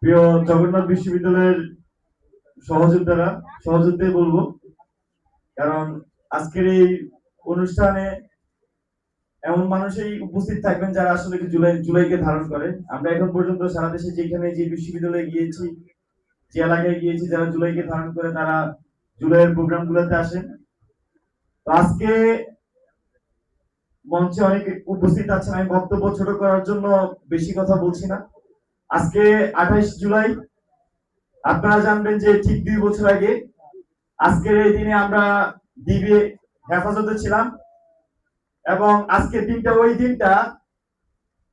প্রিয় জগন্নাথ বিশ্ববিদ্যালয়ের সহযোদ্ধারা, সহযোদ্ধাই বলবো, কারণ আজকের এই অনুষ্ঠানে এমন মানুষই উপস্থিত থাকবেন যারা আসলে জুলাইকে ধারণ করে। আমরা এখন পর্যন্ত সারা দেশে যেখানে যে বিশ্ববিদ্যালয়ে গিয়েছি, যে এলাকায় গিয়েছি, যারা জুলাইকে ধারণ করে তারা জুলাইয়ের প্রোগ্রাম গুলোতে আসেন। তো আজকে মঞ্চে অনেক উপস্থিত আছেন, আমি বক্তব্য ছোট করার জন্য বেশি কথা বলছি না। আজকে 28 জুলাই, আপনারা জানবেন যে ঠিক 2 বছর আগে আজকের এই দিনে আমরা ডিবি হেফাজতে ছিলাম, এবং আজকের দিনটা ওই দিনটা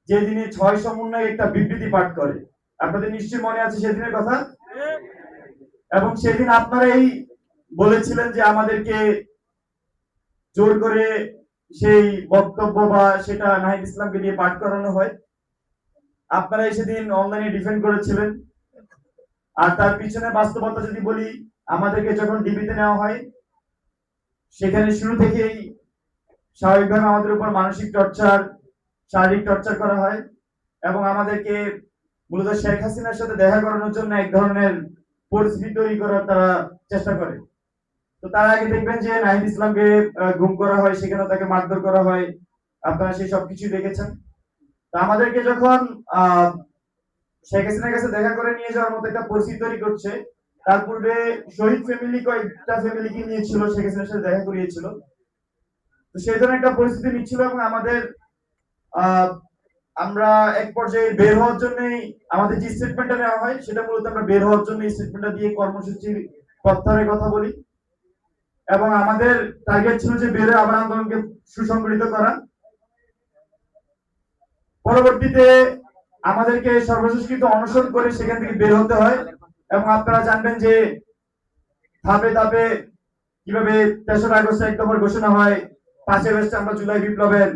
যে দিনে 6 সমন্বয় একটা বিবৃতি পাঠ করে। আপনাদের নিশ্চয়ই মনে আছে সেদিনের কথা, এবং সেদিন আপনারাই বলেছিলেন যে আমাদেরকে জোর করে সেই বক্তব্য বা সেটা নাহিদ ইসলামকে দিয়ে পাঠ করানো হয়। আপনারাই সেদিন অনলাইনে ডিফেন্ড করেছিলেন। আর তার পিছনে বাস্তবতা যদি বলি, আমাদেরকে যখন ডিবিতে নেওয়া হয় সেখানে শুরু থেকেই স্বাভাবিকভাবে আমাদের উপর মানসিক টর্চার, শারীরিক টর্চার করা হয়, এবং আমাদেরকে মূলত শেখ হাসিনার সাথে দেখা করানোর জন্য এক ধরনের পরিস্থিতি তৈরি করার তারা চেষ্টা করে। তো তার আগে দেখবেন যে নাহিদ ইসলামকে গুম করা হয়, সেখানে তাকে মারধর করা হয়, আপনারা সেই সবকিছু দেখেছেন। তো আমাদেরকে যখন শেখ হাসিনার কাছে দেখা করে নিয়ে যাওয়ার মতো একটা পরিস্থিতি তৈরি করছে, তার পূর্বে শহীদ ফ্যামিলি কয়েকটা ফ্যামিলিকে নিয়েছিল, শেখ হাসিনার সাথে দেখা করিয়েছিল। তো সেই ধরনের একটা পরিস্থিতি নিচ্ছিল, এবং আমাদের আমরা এক পর্যায়ে বের হওয়ার জন্য আমাদের যে স্টেটমেন্টটা নেওয়া হয় সেটা মূলত আমরা বের হওয়ার জন্য স্টেটমেন্টটা দিয়ে কর্মসূচির প্রত্যাহারের কথা বলি, এবং আমাদের টার্গেট ছিল যে বের হয়ে আবার আন্দোলনকে সুসংগঠিত করা। পরবর্তীতে আমাদেরকে সর্বশেষ কিন্তু অনশন করে সেখান থেকে বের হতে হয়, এবং আপনারা জানবেন যে ধাপে ধাপে কিভাবে 3রা আগস্ট 1 দফার ঘোষণা হয়, 5ই আগস্ট আমরা জুলাই বিপ্লবের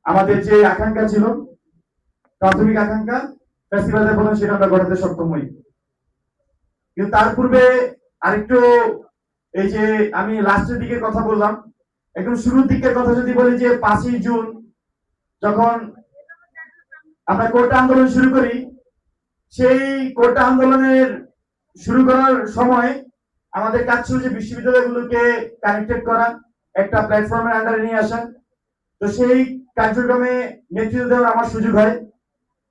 আমাদের যে আকাঙ্ক্ষা ছিল, প্রাথমিক আকাঙ্ক্ষা ফ্যাসিবাদের পতন, সেটা আমরা ঘটাতে সক্ষম হই। কিন্তু তার পূর্বে আরেকটু, এই যে আমি লাস্টের দিকের কথা বললাম, একদম শুরুর দিকের কথা যদি বলি, যে 5ই জুন যখন আমরা কোটা আন্দোলন শুরু করি, সেই কোটা আন্দোলনের শুরু করার সময় আমাদের কাজ ছিল যে বিশ্ববিদ্যালয়গুলোকে কানেক্টেড করা, একটা প্ল্যাটফর্মের আন্ডারে নিয়ে আসা। তো সেই কার্যক্রমে নেতৃত্ব দেওয়ার আমার সুযোগ হয়।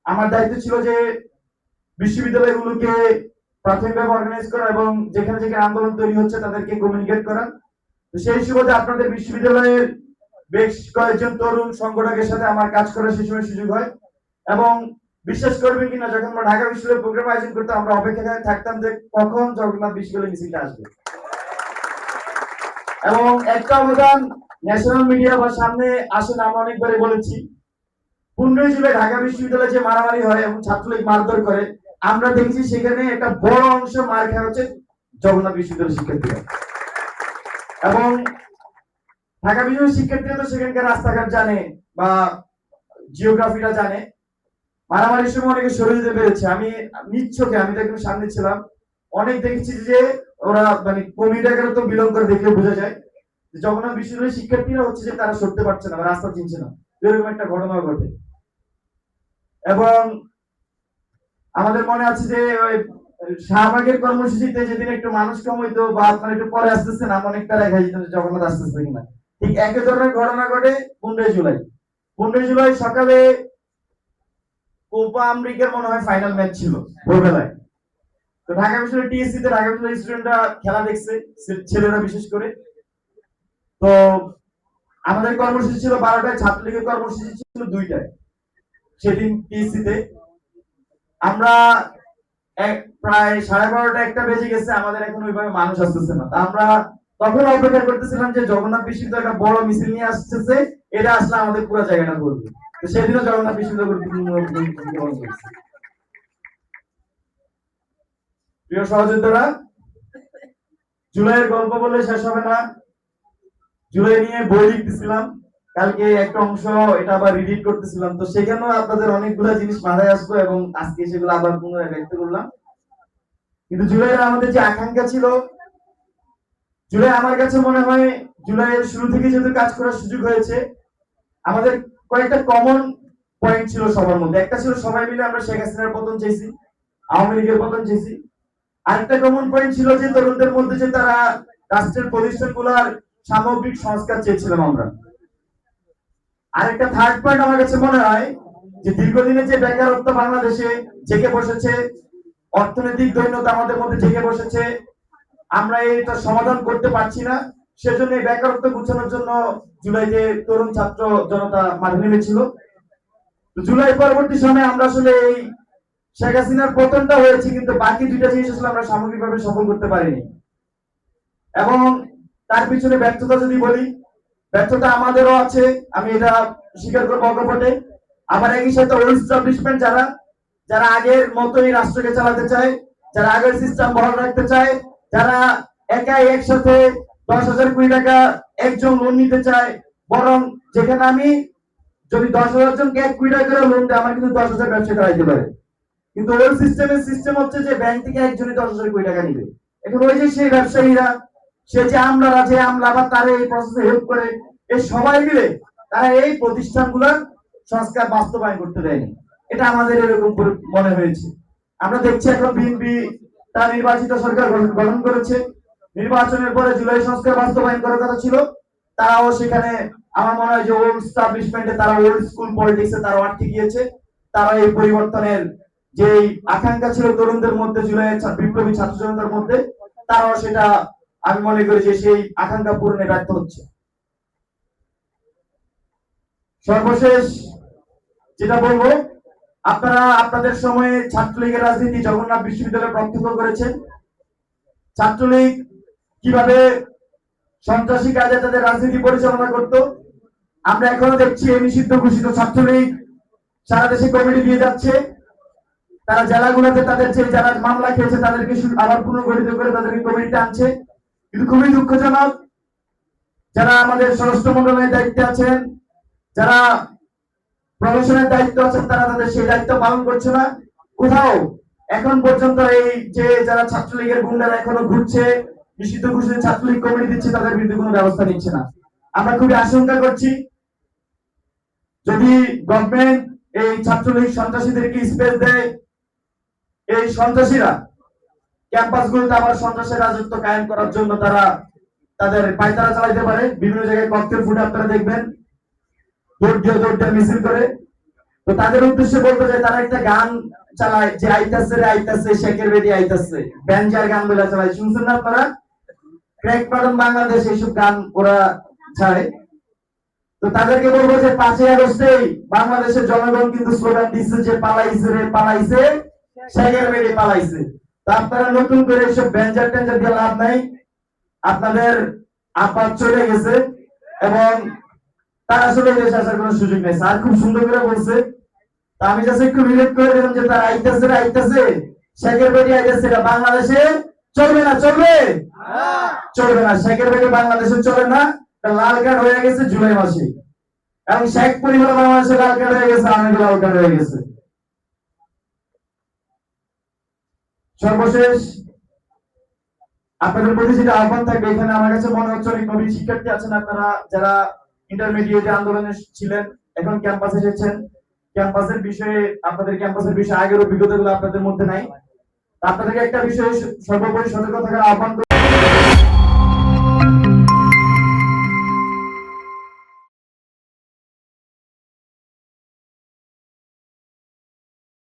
আমার দায়িত্ব ছিল যে বিশ্ববিদ্যালয়গুলোকে প্রাথমিকভাবে অর্গানাইজ করা, এবং যেখানে যেখানে আন্দোলন তৈরি হচ্ছে তাদেরকে কমিউনিকেট করা। তো সেই সুবাদে আপনাদের বিশ্ববিদ্যালয়ের বেশ কয়েকজন তরুণ সংগঠকের সাথে আমার কাজ করার সেই সময় সুযোগ হয়, এবং বিশ্বাস করবেন কিনা, যখন আমরা ঢাকা বিশ্ববিদ্যালয়ের প্রোগ্রাম আয়োজন করতাম, আমরা অপেক্ষায় থাকতাম যে কখন জগন্নাথ বিশ্ববিদ্যালয় মিছিলটা আসবে। এবং একটা অবদান ন্যাশনাল মিডিয়া বা সামনে আসে না, আমরা অনেকবারই বলেছি, 15ই জুলাই ঢাকা বিশ্ববিদ্যালয়ে যে মারামারি হয় এবং ছাত্রলীগ মারধর করে, আমরা দেখছি সেখানে একটা বড় অংশ মার খাওয়া হচ্ছে জগন্নাথ বিশ্ববিদ্যালয়ের শিক্ষার্থীরা। এবং ঢাকা বিশ্ববিদ্যালয়ের শিক্ষার্থীরা তো সেখানকার রাস্তাঘাট জানে বা জিওগ্রাফিটা জানে। মারামারির সময় অনেকে সরে যেতে পেরেছে, আমি নিচ্ছকে, আমি তো একদম সামনে ছিলাম, অনেক দেখেছি যে ওরা মানে কমিটাকে তো বিলং করে দেখলে বোঝা যায় যে জগন্নাথ বিশ্ববিদ্যালয়ের শিক্ষার্থীরা হচ্ছে যে তারা সরতে পারছে না বা রাস্তা চিনছে না, এরকম একটা ঘটনা ঘটে। এবং আমাদের মনে আছে যে ওই শাহবাগের কর্মসূচিতে যেদিন একটু মানুষ কম হইতো বা আপনার একটু পরে আসতেছে না, অনেকটা দেখা যেত জগন্নাথ আসতেছে কিনা। ঠিক একই ধরনের ঘটনা ঘটে 15ই জুলাই। 15ই জুলাই সকালে কোপা আমেরিকার মনে হয় ফাইনাল ম্যাচ ছিল ভোরবেলায়। তো ঢাকা বিশ্ববিদ্যালয় টিএসসি তে ঢাকা বিশ্ববিদ্যালয়ের স্টুডেন্টরা খেলা দেখছে, ছেলেরা বিশেষ করে। তো আমাদের কর্মসূচি ছিল 12টায়, ছাত্রলীগের কর্মসূচি ছিল 2টায়। সেদিন টিএসসি তে আমরা প্রায় 12:30 1টা বেজে গেছে, আমাদের এখন ওইভাবে মানুষ আসতেছে না। আমরা তখন অপেক্ষা করতেছিলাম যে জগন্নাথ বিশ্ববিদ্যালয় একটা বড় মিছিল নিয়ে আসতেছে, এটা আসলে আমাদের পুরো জায়গাটা ঘুরবে। তো সেদিনও জগন্নাথ বিশ্ববিদ্যালয়। প্রিয় সহযোদ্ধারা, জুলাইয়ের গল্প বলে শেষ হবে না। জুলাই নিয়ে বই লিখতেছিলাম, কালকে একটা অংশ এটা আবার রিডিট করতেছিলাম, তো সেখানেও আপনাদের অনেকগুলো জিনিস মাথায় আসবে, এবং আজকে সেগুলো আবার পুনরায় ব্যক্ত করলাম। কিন্তু জুলাইয়ের আমাদের যে আকাঙ্ক্ষা ছিল, জুলাই আমার কাছে মনে হয় জুলাইয়ের শুরু থেকে যেহেতু কাজ করার সুযোগ হয়েছে, আমাদের কয়েকটা কমন পয়েন্ট ছিল সবার মধ্যে। একটা ছিল সবাই মিলে আমরা শেখ হাসিনার পতন চাইছি, আওয়ামী লীগের পতন চেয়েছি। আরেকটা কমন পয়েন্ট ছিল যে তরুণদের মধ্যে যে তারা রাষ্ট্রের প্রতিষ্ঠানগুলোর সামগ্রিক সংস্কার চেয়েছিলাম আমরা। আরেকটা থার্ড পয়েন্ট আমার কাছে মনে হয় যে দীর্ঘদিনের যে বেকারত্ব বাংলাদেশে জেগে বসেছে, অর্থনৈতিক দৈন্যতা আমাদের মধ্যে জেগে বসেছে, আমরা এটা সমাধান করতে পারছি না। সেজন্য এই বেকারত্ব ঘুচানোর জন্য জুলাইতে তরুণ ছাত্র জনতা মাঠে নেমেছিল। জুলাই পরবর্তী সময়ে আমরা আসলে এই শেখ হাসিনার পতনটা হয়েছে, কিন্তু বাকি দুইটা জিনিস আসলে আমরা সামগ্রিকভাবে সফল করতে পারিনি। এবং তার পিছনে ব্যর্থতা যদি বলি, ব্যর্থতা আমাদেরও আছে, আমি এটা স্বীকার করবো অকপটে। আবার একই সাথে ওল্ড এস্টাবলিশমেন্ট যারা যারা আগের মতোই রাষ্ট্রকে চালাতে চায়, যারা আগের সিস্টেম বহাল রাখতে চায়, যারা একাই একসাথে 10,000 কোটি টাকা একজন লোন নিতে চায়, বরং যেখানে আমি যদি 10,000 জনকে 1 কোটি টাকা করে লোন দেয়, আমার কিন্তু 10,000 ব্যবসা চালাইতে পারে। কিন্তু ওল্ড সিস্টেম হচ্ছে যে ব্যাংক থেকে একজনই 10,000 কোটি টাকা নিবে। এখন ওই যে সেই ব্যবসায়ীরা, সে যে আমলারা, যে আমলা আবার তারা এই প্রসেসে হেল্প করে, এই সবাই মিলে তারা এই প্রতিষ্ঠানগুলোর সংস্কার বাস্তবায়ন করতে দেয়নি। এটা আমাদের এরকম মনে হয়েছে। আমরা দেখছি এখন বিএনপি তার নির্বাচিত সরকার গঠন করেছে। নির্বাচনের পরে জুলাই সংস্কার বাস্তবায়ন করার কথা ছিল, তারাও সেখানে আমার মনে হয় যে ওল্ড এস্টাবলিশমেন্টে তারা ওল্ড স্কুল পলিটিক্সে তারা আটকে গিয়েছে। তারা এই পরিবর্তনের যে আকাঙ্ক্ষা ছিল তরুণদের মধ্যে, জুলাই বিপ্লবী ছাত্র জনতার মধ্যে, তারাও সেটা আমি মনে করি যে সেই আকাঙ্ক্ষা পূরণে ব্যর্থ হচ্ছে। সর্বশেষ যেটা বলবো, আপনারা আপনাদের সময়ে ছাত্রলীগের রাজনীতি জগন্নাথ বিশ্ববিদ্যালয়ে প্রত্যক্ষ করেছেন। ছাত্রলীগ কিভাবে সন্ত্রাসী কাজে তাদের রাজনীতি পরিচালনা করত। আমরা এখনো দেখছি এই নিষিদ্ধ ঘোষিত ছাত্রলীগ সারা দেশে কমিটি দিয়ে যাচ্ছে। তারা জেলাগুলোতে তাদের যে যারা মামলা খেয়েছে তাদেরকে আবার পুনর্গঠিত করে তাদেরকে কমিটিতে আনছে। কিন্তু খুবই দুঃখজনক, যারা আমাদের স্বরাষ্ট্র মন্ত্রণালয়ের দায়িত্বে আছেন, যারা প্রশাসনের দায়িত্ব আছেন, তারা তাদের সেই দায়িত্ব পালন করছে না। কোথাও এখন পর্যন্ত এই যে যারা ছাত্রলীগের গুন্ডারা এখনো ঘুরছে, নিষিদ্ধ ঘোষিত ছাত্রলীগ কমিটি দিচ্ছে, তাদের বিরুদ্ধে কোনো ব্যবস্থা নিচ্ছে না। আমরা খুবই আশঙ্কা করছি, যদি গভর্নমেন্ট এই ছাত্রলীগ সন্ত্রাসীদেরকে স্পেস দেয়, এই সন্ত্রাসীরা ক্যাম্পাসগুলোতে আবার সন্ত্রাসের রাজত্ব কায়েম করার জন্য তারা তাদের পায়তারা চালাইতে পারে। বিভিন্ন জায়গায় ককটেল ফুটে আপনারা দেখবেন, দৌড় দিয়ে মিছিল করে। তো তাদের উদ্দেশ্যে বলতে চাই, তারা একটা গান চালায় যে আইতাছে রে আইতাছে, শেখের বেটি আইতাছে, ব্যাঞ্জার গান বলে চালায়। শুনছেন না আপনারা? ক্র্যাক প্যাটার্ন বাংলাদেশ এইসব গান ওরা ছাড়ে। তো তাদেরকে বলবো যে 5ই আগস্টেই বাংলাদেশের জনগণ কিন্তু স্লোগান দিচ্ছে যে পালাইছে রে পালাইছে, শেখের বেটি পালাইছে। তো আপনারা নতুন করে এইসব ব্যাঞ্জার ট্যাঞ্জার দিয়ে লাভ নাই। আপনাদের আপাত চলে গেছে এবং তারা আসলে দেশে আসার কোনো সুযোগ নেই। স্যার খুব সুন্দর করে বলছে, তা আমি জাস্ট একটু রিলেট করে দিলাম যে তারা আইতাছে শেখের বেটি আইতাছে, এটা বাংলাদেশে চলবে না। চলবে চলবে না। শেখের বেটি বাংলাদেশে চলে না। লাল কার্ড হয়ে গেছে জুলাই মাসে, এবং শেখ পরিবার বাংলাদেশে লাল কার্ড হয়ে গেছে, আমেরিকা লাল কার্ড হয়ে গেছে। সর্বশেষ আপনাদের প্রতি যেটা আহ্বান থাকবে, এখানে আমার কাছে মনে হচ্ছে অনেক নবীন শিক্ষার্থী আছেন, আপনারা যারা ইন্টারমিডিয়েট আন্দোলনে ছিলেন, এখন ক্যাম্পাসে এসেছেন। ক্যাম্পাসের বিষয়ে, আপনাদের ক্যাম্পাসের বিষয়ে আগের অভিজ্ঞতাগুলো আপনাদের মধ্যে নাই। আপনাদেরকে একটা বিষয়ে সর্বোপরি সতর্ক থাকার আহ্বান